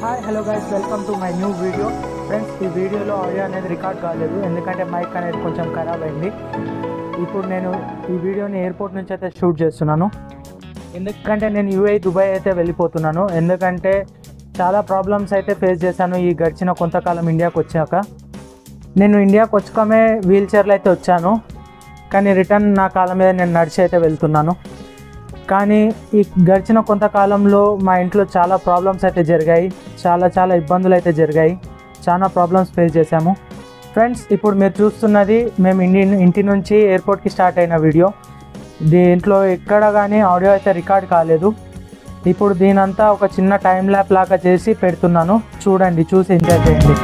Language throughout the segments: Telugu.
Hi hello guys, welcome to my new video. Friends, ఈ వీడియోలో ఆడియో అనేది రికార్డ్ కాలేదు, ఎందుకంటే మైక్ అనేది కొంచెం ఖరాబ్ అయింది. ఇప్పుడు నేను ఈ వీడియోని ఎయిర్పోర్ట్ నుంచి అయితే షూట్ చేస్తున్నాను. ఎందుకంటే నేను దుబాయ్ అయితే వెళ్ళిపోతున్నాను. ఎందుకంటే చాలా ప్రాబ్లమ్స్ అయితే ఫేస్ చేశాను ఈ గడిచిన కొంతకాలం ఇండియాకి వచ్చాక. నేను ఇండియాకి వచ్చాకమే వీల్ చైర్లో అయితే వచ్చాను, కానీ రిటర్న్ నా కాళ్ళ మీద నేను నడిచి అయితే వెళ్తున్నాను. కానీ ఈ గడిచిన కొంతకాలంలో మా ఇంట్లో చాలా ప్రాబ్లమ్స్ అయితే జరిగాయి, చాలా ఇబ్బందులు అయితే జరిగాయి, చాలా ప్రాబ్లమ్స్ ఫేస్ చేశాము. ఫ్రెండ్స్, ఇప్పుడు మీరు చూస్తున్నది మేము ఇంటి నుంచి ఎయిర్పోర్ట్కి స్టార్ట్ అయిన వీడియో. దీంట్లో ఎక్కడ కానీ ఆడియో అయితే రికార్డ్ కాలేదు. ఇప్పుడు దీనంతా ఒక చిన్న టైం ల్యాప్ లాగా చేసి పెడుతున్నాను, చూడండి, చూసి ఎంజాయ్ చేయండి.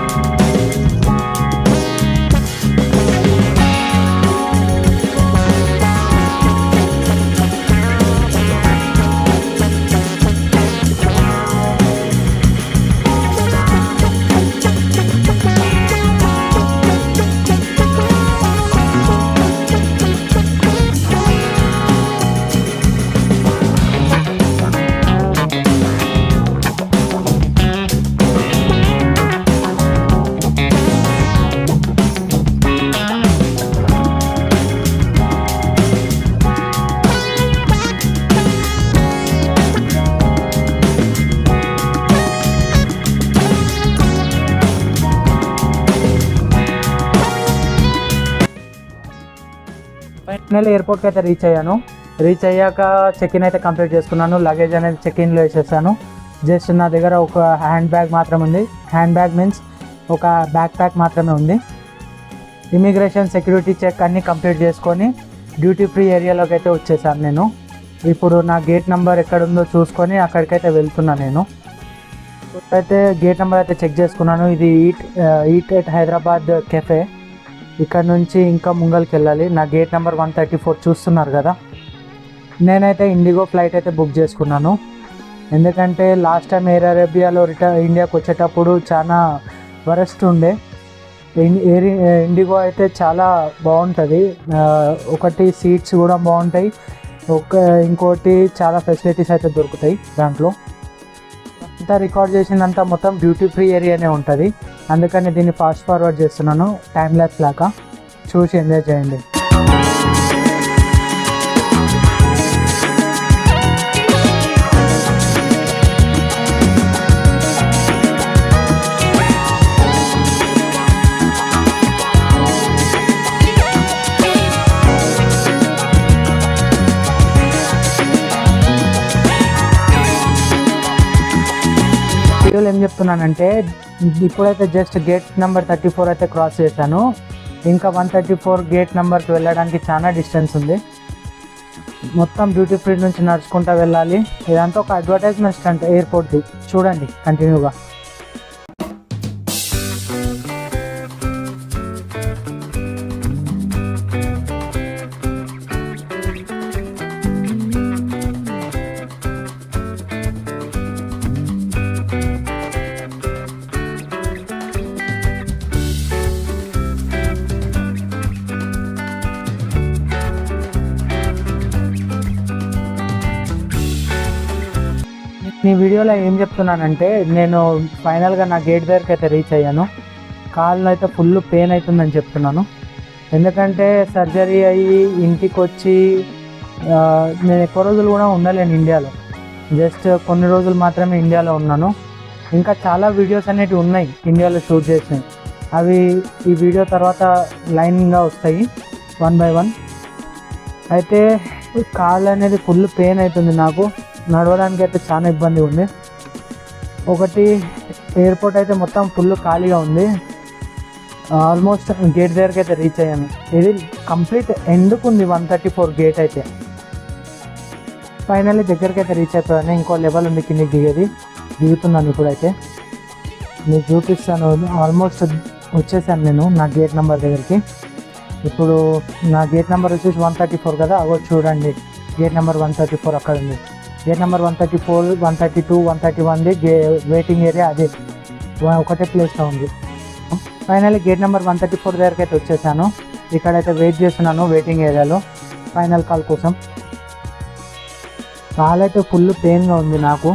ఫైనల్ ఎయిర్పోర్ట్కి అయితే రీచ్ అయ్యాక చెక్ ఇన్ అయితే కంప్లీట్ చేసుకున్నాను. లగేజ్ అనేది చెక్ ఇన్లో వేసేసాను. జస్ట్ నా దగ్గర ఒక హ్యాండ్ బ్యాగ్ మాత్రమే ఉంది. హ్యాండ్ బ్యాగ్ మీన్స్ ఒక బ్యాక్ ప్యాక్ మాత్రమే ఉంది. ఇమిగ్రేషన్ సెక్యూరిటీ చెక్ అన్నీ కంప్లీట్ చేసుకొని డ్యూటీ ఫ్రీ ఏరియాలోకి అయితే వచ్చేసాను నేను. ఇప్పుడు నా గేట్ నెంబర్ ఎక్కడుందో చూసుకొని అక్కడికైతే వెళ్తున్నాను నేను. అయితే గేట్ నెంబర్ అయితే చెక్ చేసుకున్నాను. ఇది ఈట్ ఎట్ హైదరాబాద్ కెఫే. ఇక్కడ నుంచి ఇంకా ముంగల్కి వెళ్ళాలి. నా గేట్ నెంబర్ 134 చూస్తున్నారు కదా. నేనైతే ఇండిగో ఫ్లైట్ అయితే బుక్ చేసుకున్నాను, ఎందుకంటే లాస్ట్ టైం ఎయిర్ అరేబియాలో ఇండియాకి వచ్చేటప్పుడు చాలా వరస్ట్ ఉండే. ఇండిగో అయితే చాలా బాగుంటుంది. ఒకటి సీట్స్ కూడా బాగుంటాయి, ఇంకోటి చాలా ఫెసిలిటీస్ అయితే దొరుకుతాయి దాంట్లో. అంతా రికార్డ్ చేసిందంతా మొత్తం డ్యూటీ ఫ్రీ ఏరియానే ఉంటుంది, అందుకని దీన్ని ఫాస్ట్ ఫార్వర్డ్ చేస్తున్నాను టైం ల్యాప్స్ లాగా. చూసి ఎంజాయ్ చేయండి. వీడియోలో ఏం చెప్తున్నానంటే, ఇప్పుడైతే జస్ట్ గేట్ నెంబర్ 34 అయితే క్రాస్ చేశాను. ఇంకా 134 గేట్ నెంబర్కి వెళ్ళడానికి చాలా డిస్టెన్స్ ఉంది. మొత్తం డ్యూటీ ఫ్రీ నుంచి నడుచుకుంటూ వెళ్ళాలి. ఇదంతా ఒక అడ్వర్టైజ్మెంట్ స్టంట్ ఎయిర్పోర్ట్ది, చూడండి కంటిన్యూగా. ఈ వీడియోలో ఏం చెప్తున్నానంటే, నేను ఫైనల్గా నా గేట్ దగ్గరికి అయితే రీచ్ అయ్యాను. కాళ్ళు అయితే ఫుల్ పెయిన్ అవుతుందని చెప్తున్నాను, ఎందుకంటే సర్జరీ అయ్యి ఇంటికి వచ్చి నేను ఎక్కువ రోజులు కూడా ఉండలేను ఇండియాలో. జస్ట్ కొన్ని రోజులు మాత్రమే ఇండియాలో ఉన్నాను. ఇంకా చాలా వీడియోస్ అనేటివి ఉన్నాయి ఇండియాలో షూట్ చేసినవి, అవి ఈ వీడియో తర్వాత లైన్గా వస్తాయి 1 by 1. అయితే కాళ్ళు అనేది ఫుల్ పెయిన్ అవుతుంది నాకు. నడవడానికి అయితే చాలా ఇబ్బంది ఉంది. ఒకటి, ఎయిర్పోర్ట్ అయితే మొత్తం ఫుల్ ఖాళీగా ఉంది. ఆల్మోస్ట్ గేట్ దగ్గరికి అయితే రీచ్ అయ్యాను. ఇది కంప్లీట్ ఎండ్కు ఉంది 134 గేట్ అయితే. ఫైనల్లీ దగ్గరికి అయితే రీచ్ అయిపోయాను. ఇంకో లెవెల్ ఉంది కిందికి దిగుతున్నాను. ఇప్పుడైతే మీకు చూపిస్తాను. ఆల్మోస్ట్ వచ్చేసాను నేను నా గేట్ నెంబర్ దగ్గరికి. ఇప్పుడు నా గేట్ నెంబర్ వచ్చేసి 134 కదా, అగో చూడండి, గేట్ నెంబర్ 134 అక్కడ ఉంది. గేట్ నెంబర్ 134, 132, 131 వెయిటింగ్ ఏరియా అదే ఒకటే ప్లేస్లో ఉంది. ఫైనల్లీ గేట్ నెంబర్ 134 దగ్గరికి అయితే వచ్చేసాను. ఇక్కడైతే వెయిట్ చేస్తున్నాను వెయిటింగ్ ఏరియాలో ఫైనల్ కాల్ కోసం. కాలు అయితే ఫుల్ పెయిన్గా ఉంది నాకు.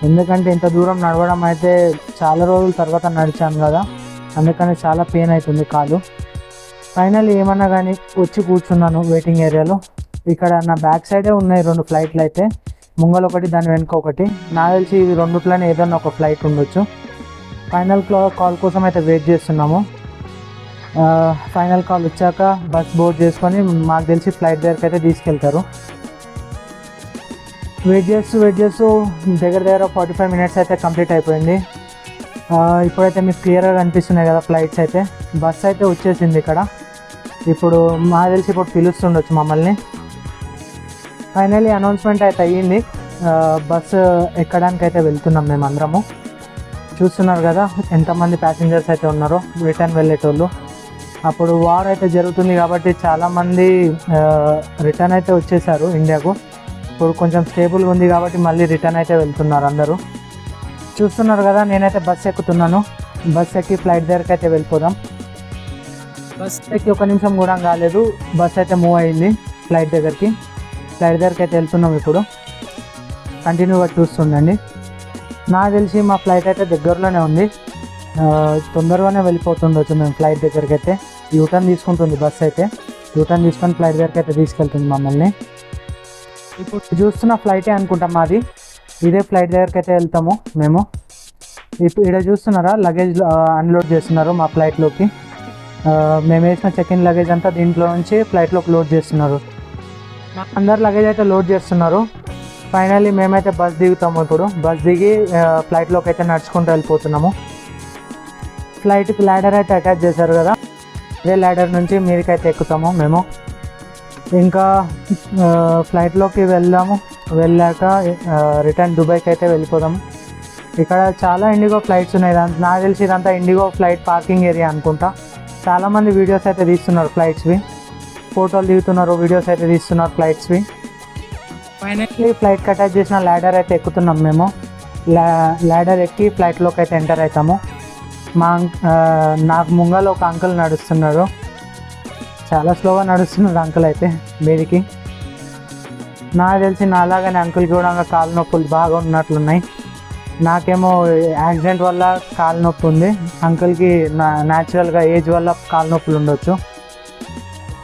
ఎందుకంటే ఇంత దూరం నడవడం అయితే చాలా రోజుల తర్వాత నడిచాను కదా, అందుకని చాలా పెయిన్ అవుతుంది కాలు. ఫైనల్లీ ఏమన్నా కానీ వచ్చి కూర్చున్నాను వెయిటింగ్ ఏరియాలో. ఇక్కడ నా బ్యాక్ సైడే ఉన్నాయి 2 ఫ్లైట్లు అయితే, ముంగల్ ఒకటి దాని వెనుక ఒకటి. నాకు తెలిసి ఇది రెండుట్లోనే ఏదన్నా ఒక ఫ్లైట్ ఉండొచ్చు. ఫైనల్ కాల్ కోసం అయితే వెయిట్ చేస్తున్నాము. ఫైనల్ కాల్ వచ్చాక బస్ బోర్డ్ చేసుకొని మాకు తెలిసి ఫ్లైట్ దగ్గరికి అయితే తీసుకెళ్తారు. వెయిట్ చేస్తూ దగ్గర 45 మినిట్స్ అయితే కంప్లీట్ అయిపోయింది. ఇప్పుడైతే మీకు క్లియర్గా కనిపిస్తున్నాయి కదా ఫ్లైట్స్ అయితే. బస్ అయితే వచ్చేసింది ఇక్కడ. ఇప్పుడు మాకు తెలిసి ఇప్పుడు పిలుస్తుండొచ్చు మమ్మల్ని. ఫైనల్లీ అనౌన్స్మెంట్ అయితే అయ్యింది. బస్సు ఎక్కడానికి అయితే వెళ్తున్నాం మేము అందరము. చూస్తున్నారు కదా ఎంతమంది ప్యాసింజర్స్ అయితే ఉన్నారో రిటర్న్ వెళ్ళేటోళ్ళు. అప్పుడు వార్ అయితే జరుగుతుంది కాబట్టి చాలామంది రిటర్న్ అయితే వచ్చేసారు ఇండియాకు. ఇప్పుడు కొంచెం స్టేబుల్గా ఉంది కాబట్టి మళ్ళీ రిటర్న్ అయితే వెళ్తున్నారు అందరూ. చూస్తున్నారు కదా నేనైతే బస్ ఎక్కుతున్నాను. బస్ ఎక్కి ఫ్లైట్ దగ్గరికి అయితే వెళ్ళిపోదాం. బస్ ఎక్కి 1 నిమిషం కూడా కాలేదు, బస్ అయితే మూవ్ అయింది ఫ్లైట్ దగ్గరికి అయితే వెళ్తున్నాం. ఇప్పుడు కంటిన్యూగా చూస్తుండండి. నాకు తెలిసి మా ఫ్లైట్ అయితే దగ్గరలోనే ఉంది, తొందరగానే వెళ్ళిపోతుండొచ్చు మేము ఫ్లైట్ దగ్గరికి అయితే. యూటర్న్ తీసుకుంటుంది బస్ అయితే, యూటర్న్ తీసుకొని ఫ్లైట్ దగ్గరికి అయితే తీసుకెళ్తుంది మమ్మల్ని. ఇప్పుడు చూస్తున్న ఫ్లైటే అనుకుంటాం మాది. ఇదే ఫ్లైట్ దగ్గరికి అయితే వెళ్తాము మేము. ఇప్పుడు ఇక్కడ చూస్తున్నారా లగేజ్ అన్లోడ్ చేస్తున్నారు మా ఫ్లైట్లోకి. మేము వేసిన చెక్ ఇన్ లగేజ్ అంతా దీంట్లో నుంచి ఫ్లైట్లోకి లోడ్ చేస్తున్నారు. అందరు లగేజ్ అయితే లోడ్ చేస్తున్నారు. ఫైనల్లీ మేమైతే బస్ దిగుతాము. ఇప్పుడు బస్ దిగి ఫ్లైట్లోకి అయితే నడుచుకుంటూ వెళ్ళిపోతున్నాము. ఫ్లైట్కి ల్యాడర్ అయితే అటాచ్ చేశారు కదా, అదే ల్యాడర్ నుంచి మీదకైతే ఎక్కుతాము మేము. ఇంకా ఫ్లైట్లోకి వెళ్ళాక రిటర్న్ దుబాయ్కి అయితే వెళ్ళిపోదాము. ఇక్కడ చాలా ఇండిగో ఫ్లైట్స్ ఉన్నాయి. నాకు తెలిసి ఇదంతా ఇండిగో ఫ్లైట్ పార్కింగ్ ఏరియా అనుకుంటా. చాలామంది వీడియోస్ అయితే తీస్తున్నారు ఫ్లైట్స్వి, ఫోటోలు దిగుతున్నారు, వీడియోస్ అయితే తీస్తున్నారు ఫ్లైట్స్వి. ఫైనల్లీ ఫ్లైట్కి అటాచ్ చేసిన ల్యాడర్ అయితే ఎక్కుతున్నాం మేము. ల్యాడర్ ఎక్కి ఫ్లైట్లోకి అయితే ఎంటర్ అవుతాము. నాకు ముంగల ఒక అంకుల్ నడుస్తున్నాడు, చాలా స్లోగా నడుస్తున్నాడు అంకుల్ అయితే మీదికి. నాకు తెలిసి నాలాగానే అంకుల్కి కూడా కాలు నొప్పులు బాగా ఉన్నట్లున్నాయి. నాకేమో యాక్సిడెంట్ వల్ల కాలు నొప్పి ఉంది, అంకుల్కి న్యాచురల్గా ఏజ్ వల్ల కాలు నొప్పులు ఉండొచ్చు.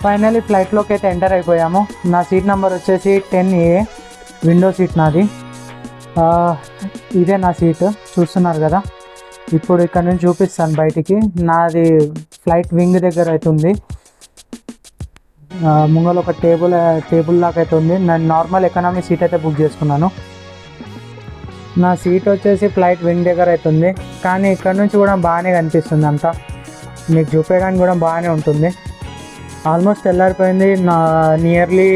ఫైనల్లీ ఫ్లైట్లోకి అయితే ఎంటర్ అయిపోయాము. నా సీట్ నెంబర్ వచ్చేసి 10A, విండో సీట్ నాది. ఇదే నా సీటు చూస్తున్నారు కదా. ఇప్పుడు ఇక్కడ నుంచి చూపిస్తాను బయటికి. నాది ఫ్లైట్ వింగ్ దగ్గర అయితే ఉంది. ముంగల ఒక టేబుల్ లాగా అయితే ఉంది. నేను నార్మల్ ఎకనామీ సీట్ అయితే బుక్ చేసుకున్నాను. నా సీట్ వచ్చేసి ఫ్లైట్ వింగ్ దగ్గర అయితే ఉంది. కానీ ఇక్కడ నుంచి కూడా బాగానే కనిపిస్తుంది అంతా, మీకు చూపించడానికి కూడా బాగానే ఉంటుంది. ఆల్మోస్ట్ తెల్లారిపోయింది. నా నియర్లీ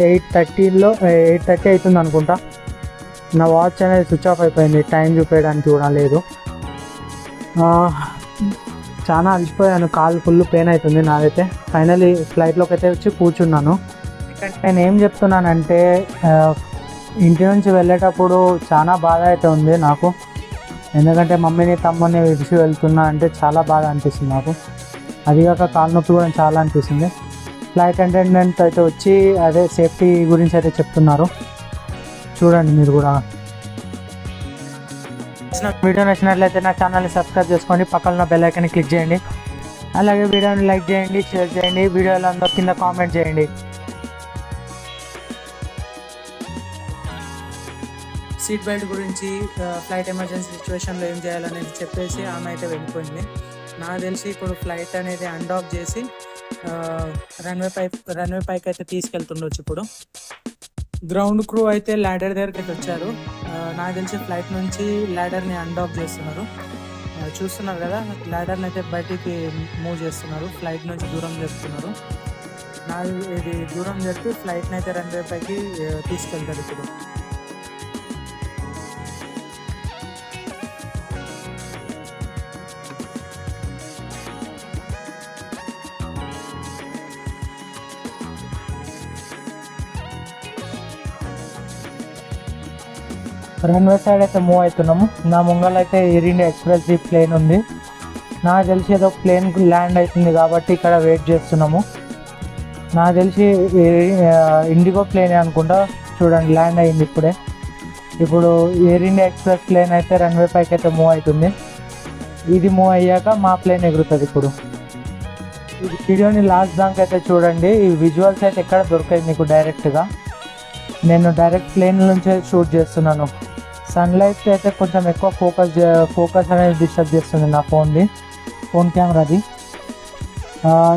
8:30 అవుతుంది అనుకుంటా. నా వాచ్ అనేది స్విచ్ ఆఫ్ అయిపోయింది, టైం చూపించడానికి కూడా లేదు. చాలా అలసిపోయాను, కాలు ఫుల్ పెయిన్ అవుతుంది నాదైతే. ఫైనల్లీ ఫ్లైట్లోకి అయితే వచ్చి కూర్చున్నాను. నేను ఏం చెప్తున్నానంటే ఇంటి నుంచి వెళ్ళేటప్పుడు చాలా బాధ అయితే ఉంది నాకు. ఎందుకంటే మమ్మీని తమ్ముని విడిచి వెళ్తున్నా అంటే చాలా బాధ అనిపిస్తుంది నాకు. అదిగాక కాలు నొప్పి కూడా చాలా అనిపిస్తుంది. ఫ్లైట్ అటెండెంట్ అయితే వచ్చి అదే సేఫ్టీ గురించి అయితే చెప్తున్నారు, చూడండి మీరు కూడా. వీడియో నచ్చినట్లయితే నా ఛానల్ని సబ్స్క్రైబ్ చేసుకోండి, పక్కన బెల్ ఐకాన్ని క్లిక్ చేయండి. అలాగే వీడియోని లైక్ చేయండి, షేర్ చేయండి, వీడియోలో అందరూ కింద కామెంట్ చేయండి. సీట్ బెల్ట్ గురించి, ఫ్లైట్ ఎమర్జెన్సీ సిచ్యువేషన్లో ఏం చేయాలనేది చెప్పేసి ఆమె అయితే వెళ్ళిపోయింది. నాకు తెలిసి ఇప్పుడు ఫ్లైట్ అనేది అన్డాక్ చేసి రన్వే పైకి అయితే తీసుకెళ్తుండొచ్చు. ఇప్పుడు గ్రౌండ్ క్రూ అయితే ల్యాడర్ దగ్గరికి అయితే వచ్చారు. నాకు తెలిసి ఫ్లైట్ నుంచి ల్యాడర్ని అన్డాక్ చేస్తున్నారు. చూస్తున్నారు కదా, ల్యాడర్ని అయితే బయటికి మూవ్ చేస్తున్నారు, ఫ్లైట్ నుంచి దూరం జరుపుతున్నారు. ఇది దూరం జరిపి ఫ్లైట్ని అయితే రన్వే పైకి తీసుకెళ్తారు. ఇప్పుడు రన్వే సైడ్ అయితే మూవ్ అవుతున్నాము. నా ముంగల్ అయితే ఎయిర్ ఇండియా ఎక్స్ప్రెస్ ప్లేన్ ఉంది. నాకు తెలిసి ఏదో ప్లేన్ ల్యాండ్ అవుతుంది కాబట్టి ఇక్కడ వెయిట్ చేస్తున్నాము. నాకు తెలిసి ఇండిగో ప్లేనే అనుకుంటా. చూడండి ల్యాండ్ అయింది ఇప్పుడే. ఇప్పుడు ఎయిర్ ఇండియా ఎక్స్ప్రెస్ ప్లేన్ అయితే రన్వే పైకి అయితే మూవ్ అవుతుంది. ఇది మూవ్ అయ్యాక మా ప్లేన్ ఎగురుతుంది. ఇప్పుడు ఈ వీడియోని లాస్ట్ దాకా అయితే చూడండి. ఈ విజువల్స్ అయితే ఎక్కడ దొరకాయి మీకు డైరెక్ట్గా. నేను డైరెక్ట్ ప్లేన్ నుంచే షూట్ చేస్తున్నాను. సన్లైట్ అయితే కొంచెం ఎక్కువ ఫోకస్ అనేది డిస్టర్బ్ చేస్తుంది నా ఫోన్ కెమెరాది.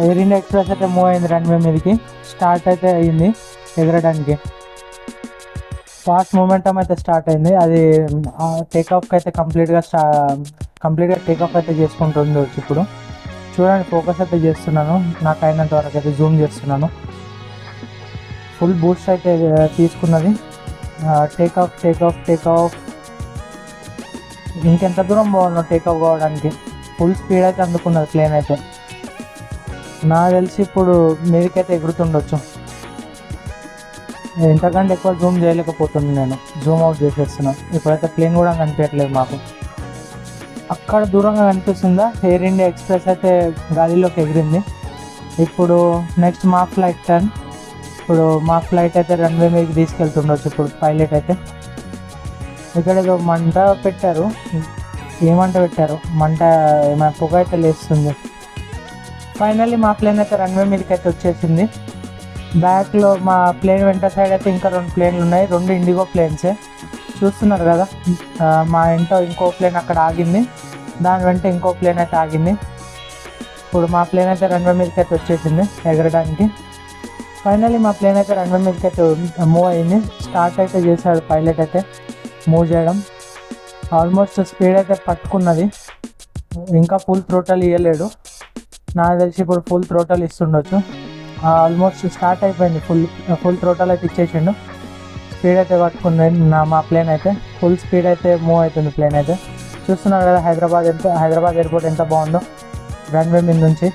ఎయిర్ ఇండియా ఎక్స్ప్రెస్ అయితే మూవ్ అయింది రన్వే మీదకి. స్టార్ట్ అయితే అయ్యింది ఎగరడానికి. ఫాస్ట్ మూమెంటం అయితే స్టార్ట్ అయింది. అది టేకాఫ్కి అయితే కంప్లీట్గా టేకాఫ్ అయితే చేసుకుంటుంది. ఇప్పుడు చూడండి, ఫోకస్ అయితే చేస్తున్నాను. నాకు అయినంత వరకు అయితే జూమ్ చేస్తున్నాను. ఫుల్ బూస్ట్ అయితే తీసుకున్నది. టేకాఫ్ ఇంకెంత దూరం బాగుందో టేకాఫ్ కావడానికి. ఫుల్ స్పీడ్ అయితే అందుకున్నది ప్లేన్ అయితే. నాకు తెలిసి ఇప్పుడు మీదకైతే ఎగురుతుండొచ్చు. ఇంతకంటే ఎక్కువ జూమ్ చేయలేకపోతుంది. నేను జూమ్ అవుట్ చేసేస్తున్నాను. ఇప్పుడైతే ప్లేన్ కూడా కనిపించట్లేదు మాకు. అక్కడ దూరంగా కనిపిస్తుందా ఎయిర్ ఇండియా ఎక్స్ప్రెస్ అయితే గాలిలోకి ఎగిరింది. ఇప్పుడు నెక్స్ట్ మా ఫ్లైట్ టర్న్. ఇప్పుడు మా ఫ్లైట్ అయితే రన్వే మీదకి తీసుకెళ్తుండొచ్చు. ఇప్పుడు పైలట్ అయితే ఇక్కడ ఏదో మంట పెట్టారు. ఏమంట పెట్టారు? మంట ఏమైనా పొగ అయితే లేస్తుంది. ఫైనల్లీ మా ప్లేన్ అయితే రన్వే మీదకి అయితే వచ్చేసింది. బ్యాక్లో మా ప్లేన్ వెంట సైడ్ అయితే ఇంకా 2 ప్లేన్లు ఉన్నాయి. 2 ఇండిగో ప్లేన్సే చూస్తున్నారు కదా. మా ఇంకో ప్లేన్ అక్కడ ఆగింది. దాని వెంట ఇంకో ప్లేన్ అయితే ఆగింది. ఇప్పుడు మా ప్లేన్ అయితే రన్వే మీదకి అయితే వచ్చేసింది ఎగరడానికి. ఫైనల్లీ మా ప్లేన్ అయితే రన్వే మీదకి అయితే మూవ్ అయింది. స్టార్ట్ అయితే చేశాడు పైలట్ అయితే మూవ్ చేయడం. ఆల్మోస్ట్ స్పీడ్ అయితే పట్టుకున్నది. ఇంకా ఫుల్ థ్రోటల్ ఇవ్వలేడు. నాకు తెలిసి ఇప్పుడు ఫుల్ థ్రోటల్ ఇస్తుండొచ్చు. ఆల్మోస్ట్ స్టార్ట్ అయిపోయింది. ఫుల్ థ్రోటల్ అయితే ఇచ్చేసిండు. స్పీడ్ అయితే పట్టుకుంది మా ప్లేన్ అయితే. ఫుల్ స్పీడ్ అయితే మూవ్ అవుతుంది ప్లేన్ అయితే. చూస్తున్నారు కదా హైదరాబాద్ ఎయిర్పోర్ట్ ఎంత బాగుందో రన్వే మీద నుంచి.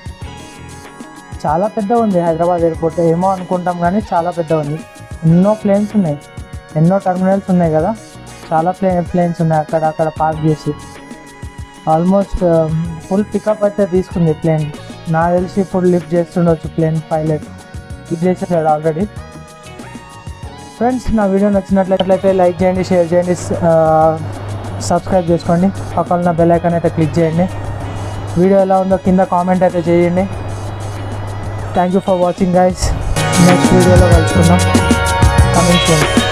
చాలా పెద్దగా ఉంది హైదరాబాద్ ఎయిర్పోర్ట్. ఏమో అనుకుంటాం కానీ చాలా పెద్దగా ఉంది. ఎన్నో ప్లేన్స్ ఉన్నాయి, ఎన్నో టర్మినల్స్ ఉన్నాయి కదా. చాలా ప్లేన్స్ ఉన్నాయి అక్కడ పార్క్ చేసి. ఆల్మోస్ట్ ఫుల్ పికప్ అయితే తీసుకుంది ప్లేన్. నాకు తెలిసి ఇప్పుడు లిఫ్ట్ చేస్తుండొచ్చు ప్లేన్. పైలట్ లిఫ్ట్ చేసేసాడు ఆల్రెడీ. ఫ్రెండ్స్, నా వీడియో నచ్చినట్లయితే లైక్ చేయండి, షేర్ చేయండి, సబ్స్క్రైబ్ చేసుకోండి. పక్కన ఉన్న బెల్ ఐకాన్ అయితే క్లిక్ చేయండి. వీడియో ఎలా ఉందో కింద కామెంట్ అయితే చేయండి. Thank you for watching guys. Next వీడియోలో కలుసుకుందాం. Coming soon.